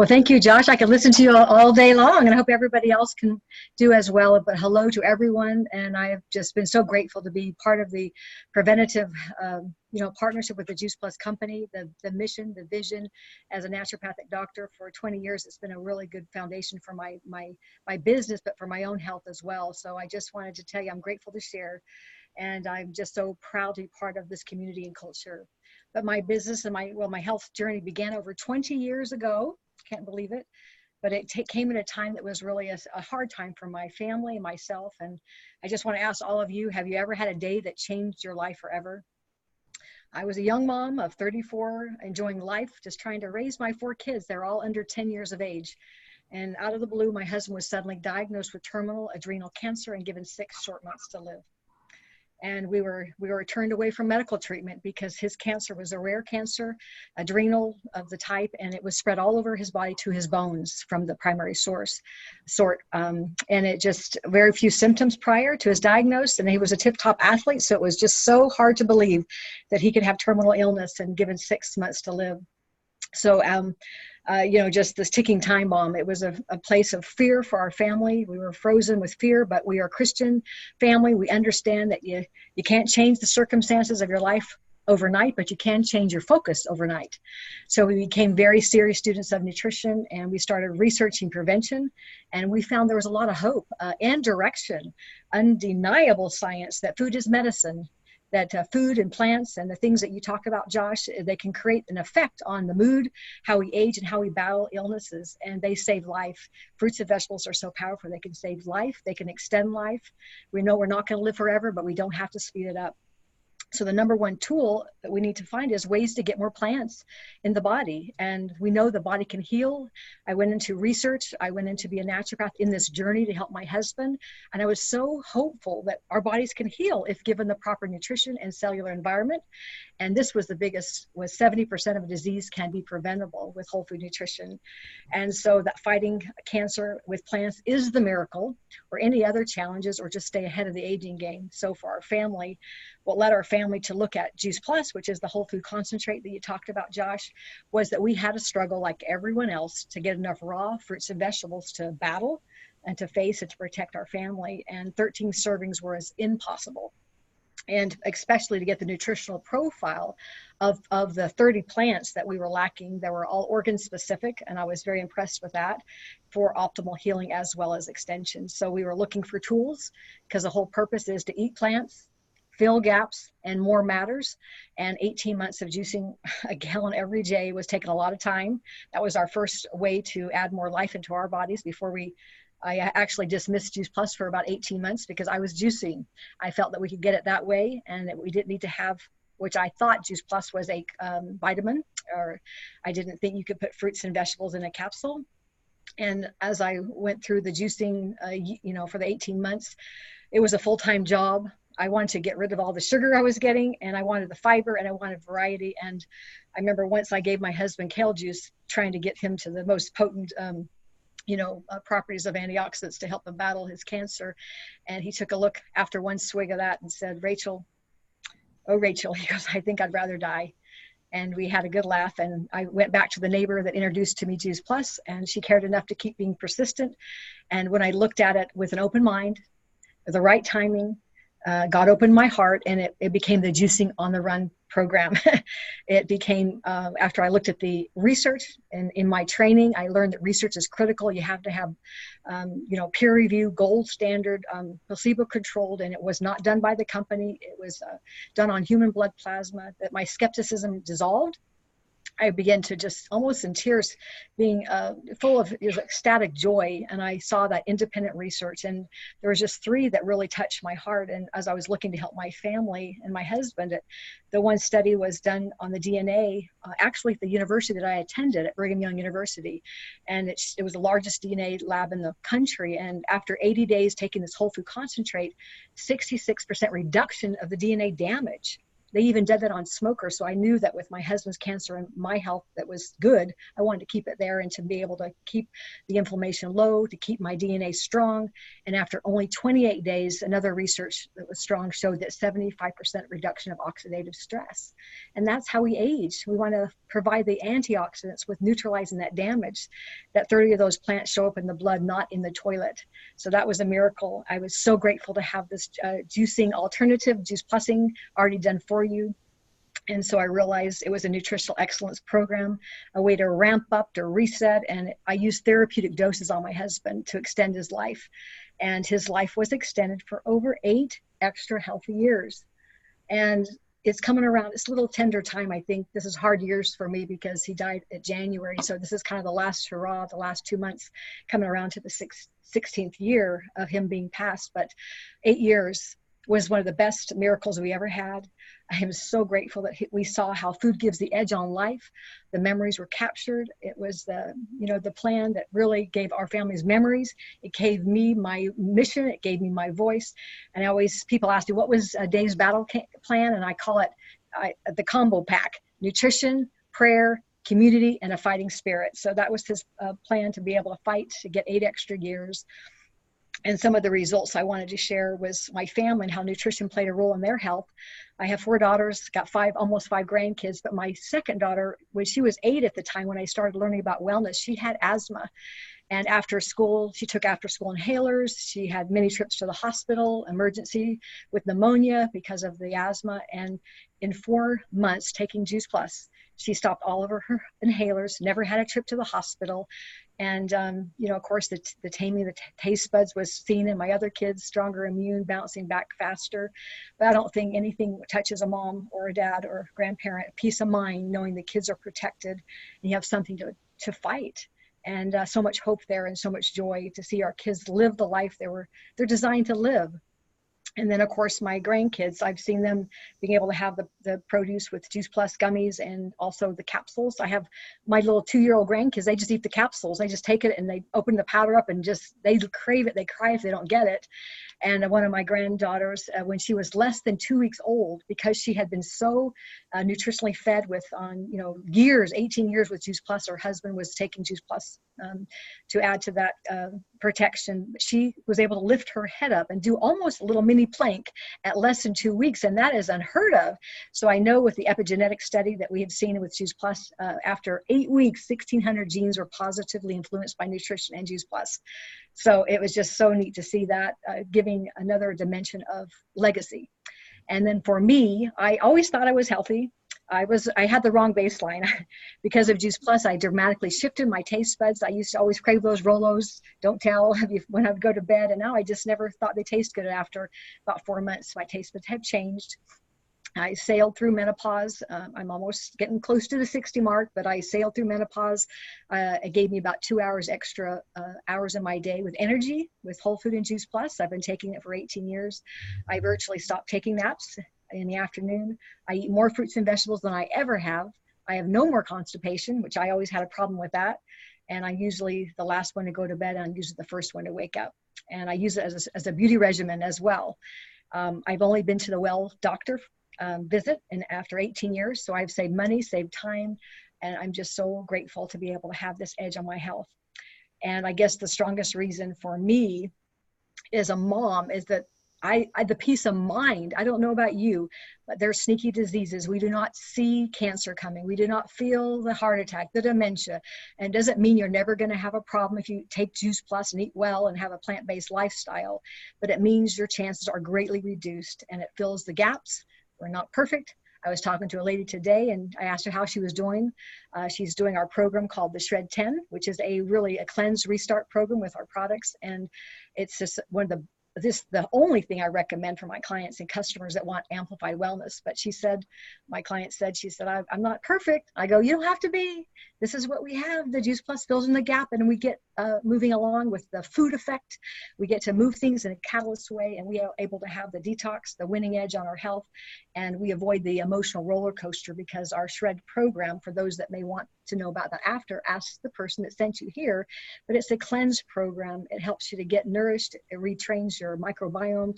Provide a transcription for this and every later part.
Well, thank you, Josh. I could listen to you all day long, and I hope everybody else can do as well. But hello to everyone, and I have just been so grateful to be part of the preventative, partnership with the Juice Plus company, the mission, the vision. As a naturopathic doctor for 20 years, it's been a really good foundation for my business, but for my own health as well. So I just wanted to tell you, I'm grateful to share, and I'm just so proud to be part of this community and culture. But my business and my health journey began over 20 years ago. Can't believe it, but it came at a time that was really a hard time for my family and myself. And I just want to ask all of you, have you ever had a day that changed your life forever? I was a young mom of 34, enjoying life, just trying to raise my 4 kids. They're all under 10 years of age. And out of the blue, my husband was suddenly diagnosed with terminal adrenal cancer and given 6 short months to live. And we were turned away from medical treatment because his cancer was a rare cancer, adrenal of the type, and it was spread all over his body to his bones from the primary sort. And it just very few symptoms prior to his diagnosis, and he was a tip-top athlete, so it was just so hard to believe that he could have terminal illness and given 6 months to live. So, just this ticking time bomb. It was a place of fear for our family. We were frozen with fear, but we are a Christian family. We understand that you can't change the circumstances of your life overnight, but you can change your focus overnight. So we became very serious students of nutrition, and we started researching prevention, and we found there was a lot of hope and direction, undeniable science that food is medicine, that food and plants and the things that you talk about, Josh, they can create an effect on the mood, how we age, and how we battle illnesses, and they save life. Fruits and vegetables are so powerful. They can save life. They can extend life. We know we're not going to live forever, but we don't have to speed it up. So the number one tool that we need to find is ways to get more plants in the body. And we know the body can heal. I went into research. I went into be a naturopath in this journey to help my husband. And I was so hopeful that our bodies can heal if given the proper nutrition and cellular environment. And this was the biggest, was 70% of disease can be preventable with whole food nutrition. And so that fighting cancer with plants is the miracle, or any other challenges, or just stay ahead of the aging game. So for our family, what led our family to look at Juice Plus, which is the whole food concentrate that you talked about, Josh, was that we had a struggle like everyone else to get enough raw fruits and vegetables to battle and to face and to protect our family. And 13 servings was impossible. And especially to get the nutritional profile of the 30 plants that we were lacking. They were all organ specific, and I was very impressed with that for optimal healing as well as extension. So we were looking for tools, because the whole purpose is to eat plants, fill gaps, and more matters. And 18 months of juicing a gallon every day was taking a lot of time. That was our first way to add more life into our bodies before I actually dismissed Juice Plus for about 18 months because I was juicing. I felt that we could get it that way, and that we didn't need to have, which I thought Juice Plus was a vitamin, or I didn't think you could put fruits and vegetables in a capsule. And as I went through the juicing, for the 18 months, it was a full-time job. I wanted to get rid of all the sugar I was getting, and I wanted the fiber, and I wanted variety. And I remember once I gave my husband kale juice, trying to get him to the most potent properties of antioxidants to help him battle his cancer. And he took a look after one swig of that and said, Rachel, he goes, I think I'd rather die. And we had a good laugh. And I went back to the neighbor that introduced to me Juice Plus, and she cared enough to keep being persistent. And when I looked at it with an open mind, the right timing, God opened my heart, and it became the Juicing on the Run program. It became, after I looked at the research, and in my training, I learned that research is critical. You have to have, peer review, gold standard, placebo controlled, and it was not done by the company. It was done on human blood plasma. That my skepticism dissolved. I began to just almost in tears, being full of ecstatic joy. And I saw that independent research, and there was just 3 that really touched my heart. And as I was looking to help my family and my husband, the one study was done on the DNA, actually at the university that I attended at Brigham Young University. And it was the largest DNA lab in the country. And after 80 days taking this whole food concentrate, 66% reduction of the DNA damage they even did that on smokers. So I knew that with my husband's cancer and my health that was good, I wanted to keep it there and to be able to keep the inflammation low, to keep my DNA strong. And after only 28 days, another research that was strong showed that 75% reduction of oxidative stress. And that's how we age. We want to provide the antioxidants with neutralizing that damage. That 30 of those plants show up in the blood, not in the toilet. So that was a miracle. I was so grateful to have this juicing alternative, Juice Plusing, already done for you. And so I realized it was a nutritional excellence program, a way to ramp up, to reset. And I used therapeutic doses on my husband to extend his life. And his life was extended for over 8 extra healthy years. And it's coming around. It's a little tender time, I think. This is hard years for me because he died in January. So this is kind of the last hurrah, the last 2 months coming around to the 16th year of him being passed. But 8 years was one of the best miracles we ever had. I am so grateful that we saw how food gives the edge on life. The memories were captured. It was the plan that really gave our families memories. It gave me my mission. It gave me my voice. And people ask me, what was Dave's battle plan? And I call it the combo pack: nutrition, prayer, community, and a fighting spirit. So that was his plan, to be able to fight, to get 8 extra years. And some of the results I wanted to share was my family and how nutrition played a role in their health. I have 4 daughters, got almost 5 grandkids, but my second daughter, when she was 8 at the time when I started learning about wellness, she had asthma. And after school, she took after school inhalers. She had many trips to the hospital, emergency with pneumonia because of the asthma. And in 4 months taking Juice Plus, she stopped all of her inhalers, never had a trip to the hospital. And, of course, the taming the taste buds was seen in my other kids, stronger immune, bouncing back faster. But I don't think anything touches a mom or a dad or a grandparent, peace of mind, knowing the kids are protected and you have something to fight. And so much hope there and so much joy to see our kids live the life they're designed to live. And then, of course, my grandkids, I've seen them being able to have the produce with Juice Plus gummies and also the capsules. I have my little 2-year-old grandkids, they just eat the capsules. They just take it and they open the powder up and they crave it. They cry if they don't get it. And one of my granddaughters, when she was less than 2 weeks old, because she had been so nutritionally fed with 18 years with Juice Plus, her husband was taking Juice Plus to add to that protection. She was able to lift her head up and do almost a little mini plank at less than 2 weeks, and that is unheard of. So I know with the epigenetic study that we have seen with Juice Plus, after 8 weeks, 1,600 genes were positively influenced by nutrition and Juice Plus. So it was just so neat to see that, giving another dimension of legacy. And then for me, I always thought I was healthy. I had the wrong baseline. Because of Juice Plus, I dramatically shifted my taste buds. I used to always crave those Rolos, don't tell, when I would go to bed. And now I just never thought they taste good. After about 4 months, my taste buds have changed. I sailed through menopause. I'm almost getting close to the 60 mark, but I sailed through menopause. It gave me about 2 hours extra hours in my day with energy, with Whole Food and Juice Plus. I've been taking it for 18 years. I virtually stopped taking naps in the afternoon. I eat more fruits and vegetables than I ever have. I have no more constipation, which I always had a problem with that. And I'm usually the last one to go to bed, and I'm usually the first one to wake up. And I use it as a beauty regimen as well. I've only been to the well doctor visit and after 18 years. So I've saved money, saved time, and I'm just so grateful to be able to have this edge on my health. And I guess the strongest reason for me as a mom is that the peace of mind. I don't know about you, but there's sneaky diseases. We do not see cancer coming. We do not feel the heart attack, the dementia. And it doesn't mean you're never going to have a problem if you take Juice Plus and eat well and have a plant-based lifestyle, but it means your chances are greatly reduced, and it fills the gaps. We're not perfect. I was talking to a lady today and I asked her how she was doing. She's doing our program called the Shred 10, which is a cleanse restart program with our products. And it's just the only thing I recommend for my clients and customers that want amplified wellness. But my client said, I'm not perfect. I go, you don't have to be. This is what we have. The Juice Plus fills in the gap, and we get moving along with the food effect. We get to move things in a catalyst way, and we are able to have the detox, the winning edge on our health, and we avoid the emotional roller coaster because our Shred program, for those that may want to know about that after, ask the person that sent you here, but it's a cleanse program. It helps you to get nourished. It retrains your microbiome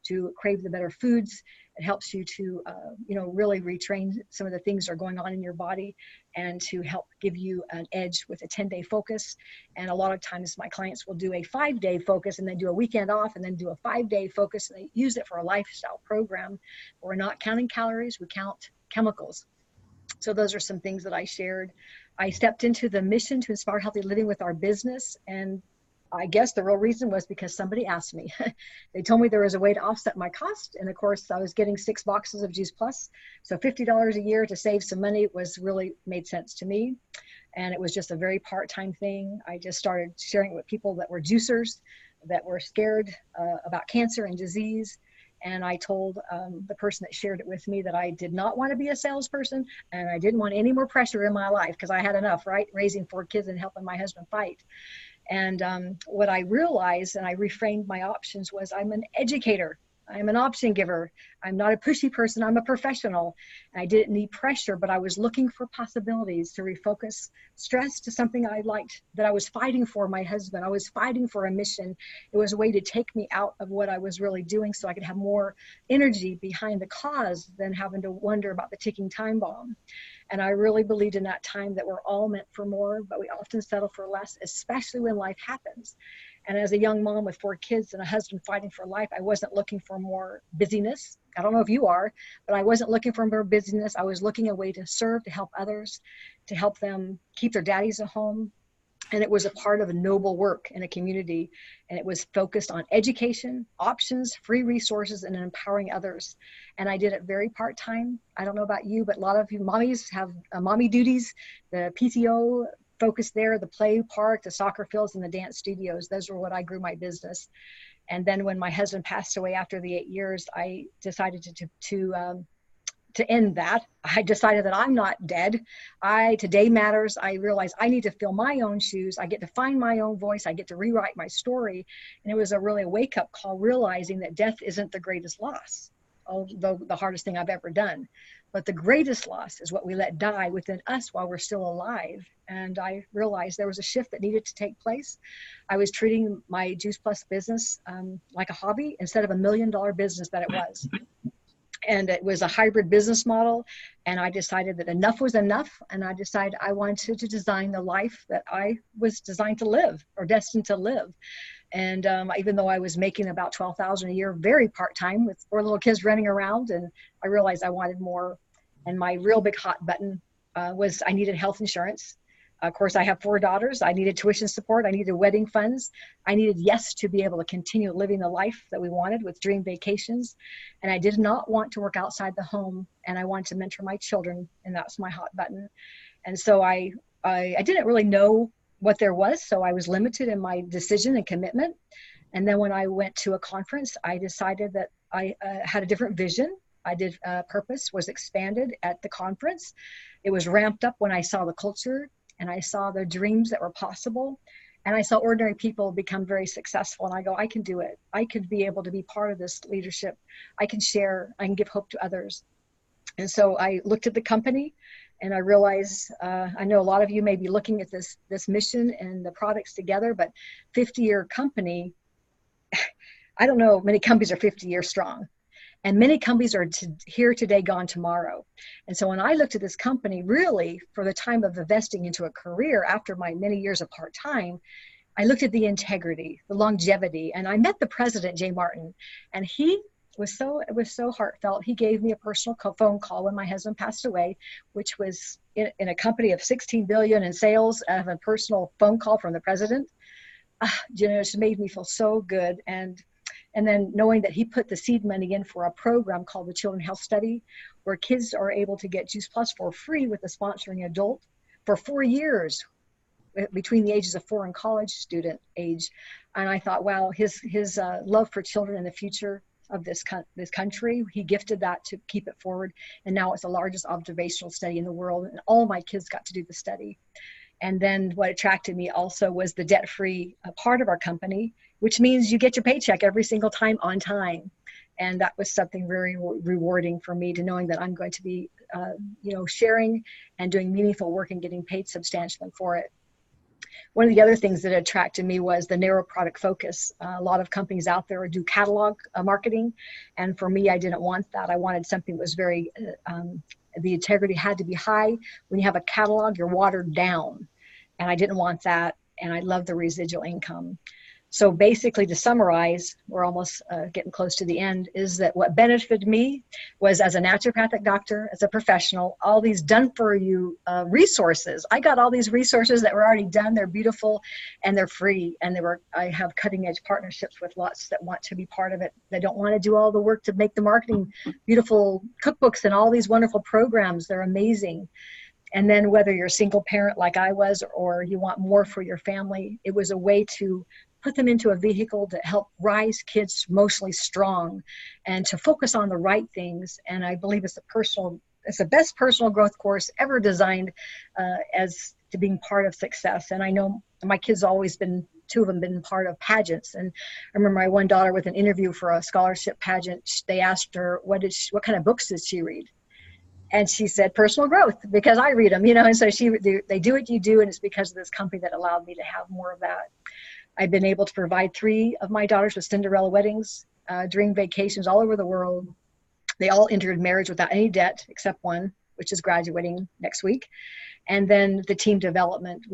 to crave the better foods. It helps you to, really retrain some of the things that are going on in your body and to help give you an edge with a 10-day focus. And a lot of times my clients will do a 5-day focus and then do a weekend off and then do a 5-day focus. And they use it for a lifestyle program. We're not counting calories, we count chemicals. So those are some things that I shared. I stepped into the mission to inspire healthy living with our business, and I guess the real reason was because somebody asked me. They told me there was a way to offset my cost, and of course I was getting 6 boxes of Juice Plus, so $50 a year to save some money was really made sense to me. And it was just a very part-time thing. I just started sharing it with people that were juicers, that were scared about cancer and disease. And I told the person that shared it with me that I did not want to be a salesperson, and I didn't want any more pressure in my life because I had enough, right? Raising 4 kids and helping my husband fight. And what I realized, and I reframed my options, was I'm an educator. I'm an option giver. I'm not a pushy person. I'm a professional. And I didn't need pressure, but I was looking for possibilities to refocus stress to something I liked, that I was fighting for my husband. I was fighting for a mission. It was a way to take me out of what I was really doing so I could have more energy behind the cause than having to wonder about the ticking time bomb. And I really believed in that time that we're all meant for more, but we often settle for less, especially when life happens. And as a young mom with 4 kids and a husband fighting for life, I wasn't looking for more busyness. I don't know if you are, but I wasn't looking for more busyness. I was looking a way to serve, to help others, to help them keep their daddies at home. And it was a part of a noble work in a community. And it was focused on education, options, free resources, and empowering others. And I did it very part-time. I don't know about you, but a lot of you mommies have mommy duties, the PTO focus there, the play park, the soccer fields, and the dance studios. Those were what I grew my business. And then when my husband passed away after the 8 years, I decided to end that. I decided that I'm not dead. Today matters. I realized I need to fill my own shoes. I get to find my own voice. I get to rewrite my story. And it was a really wake-up call, realizing that death isn't the greatest loss, although the hardest thing I've ever done. But the greatest loss is what we let die within us while we're still alive. And I realized there was a shift that needed to take place. I was treating my Juice Plus business like a hobby instead of $1 million business that it was. And it was a hybrid business model. And I decided that enough was enough. And I decided I wanted to design the life that I was designed to live, or destined to live. And even though I was making about $12,000 a year, very part-time with 4 little kids running around, and I realized I wanted more. And my real big hot button was I needed health insurance. Of course, I have 4 daughters. I needed tuition support. I needed wedding funds. I needed, yes, to be able to continue living the life that we wanted with dream vacations. And I did not want to work outside the home. And I wanted to mentor my children. And that's my hot button. And so I didn't really know what there was. So I was limited in my decision and commitment. And then when I went to a conference, I decided that I had a different vision. Purpose was expanded at the conference. It was ramped up when I saw the culture and I saw the dreams that were possible. And I saw ordinary people become very successful. And I go, I can do it. I could be able to be part of this leadership. I can share, I can give hope to others. And so I looked at the company and I realized, I know a lot of you may be looking at this mission and the products together, but 50-year company, I don't know, many companies are 50 years strong. And many companies are here today, gone tomorrow. And so when I looked at this company, really for the time of investing into a career after my many years of part-time, I looked at the integrity, the longevity, and I met the president, Jay Martin, and it was so heartfelt. He gave me a personal phone call when my husband passed away, which was in a company of 16 billion in sales. I have a personal phone call from the president. It just made me feel so good. And then knowing that he put the seed money in for a program called the Children Health Study, where kids are able to get Juice Plus for free with a sponsoring adult for 4 years between the ages of 4 and college student age. And I thought, wow, his love for children and the future of this country, he gifted that to keep it forward. And now it's the largest observational study in the world. And all my kids got to do the study. And then what attracted me also was the debt-free part of our company, which means you get your paycheck every single time on time. And that was something very rewarding for me, to knowing that I'm going to be, sharing and doing meaningful work and getting paid substantially for it. one of the other things that attracted me was the narrow product focus. A lot of companies out there do catalog marketing. And for me, I didn't want that. I wanted something that was very, the integrity had to be high. When you have a catalog, you're watered down. And I didn't want that. And I love the residual income. So basically, to summarize, we're almost getting close to the end, is that what benefited me was, as a naturopathic doctor, as a professional, all these done-for-you resources. I got all these resources that were already done. They're beautiful and they're free. And I have cutting-edge partnerships with lots that want to be part of it. They don't want to do all the work to make the marketing, beautiful cookbooks and all these wonderful programs. They're amazing. And then whether you're a single parent like I was, or you want more for your family, it was a way to put them into a vehicle to help rise kids emotionally strong and to focus on the right things. And I believe it's the best personal growth course ever designed as to being part of success. And I know my kids two of them been part of pageants. And I remember my one daughter with an interview for a scholarship pageant, they asked her, what kind of books did she read? And she said, personal growth, because I read them, and so they do what you do. And it's because of this company that allowed me to have more of that. I've been able to provide 3 of my daughters with Cinderella weddings during vacations all over the world. They all entered marriage without any debt, except one, which is graduating next week. And then the team development,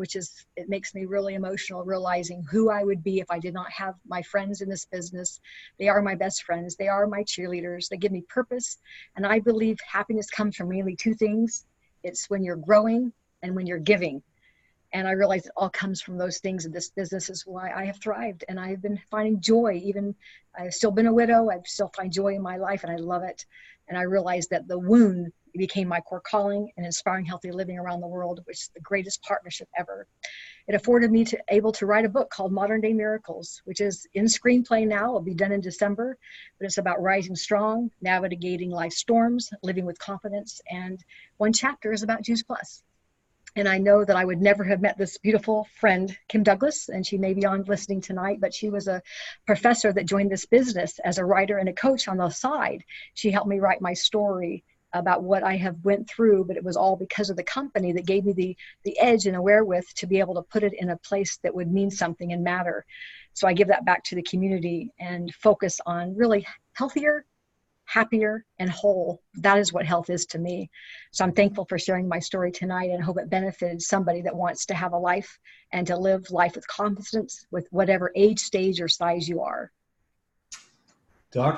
it makes me really emotional, realizing who I would be if I did not have my friends in this business. They are my best friends. They are my cheerleaders. They give me purpose. And I believe happiness comes from mainly 2 things. It's when you're growing and when you're giving. And I realize it all comes from those things. And this business is why I have thrived. And I've been finding joy. Even I've still been a widow. I still find joy in my life, and I love it. And I realized that the wound became my core calling, and inspiring healthy living around the world, which is the greatest partnership ever. It afforded me able to write a book called Modern Day Miracles, which is in screenplay now. It'll be done in December, but it's about rising strong, navigating life's storms, living with confidence. And one chapter is about Juice Plus. And I know that I would never have met this beautiful friend, Kim Douglas, and she may be on listening tonight, but she was a professor that joined this business as a writer and a coach on the side. She helped me write my story about what I have went through, but it was all because of the company that gave me the edge and the wherewith to be able to put it in a place that would mean something and matter. So I give that back to the community and focus on really healthier, happier, and whole. That is what health is to me. So I'm thankful for sharing my story tonight, and hope it benefited somebody that wants to have a life and to live life with confidence with whatever age, stage, or size you are. Doc,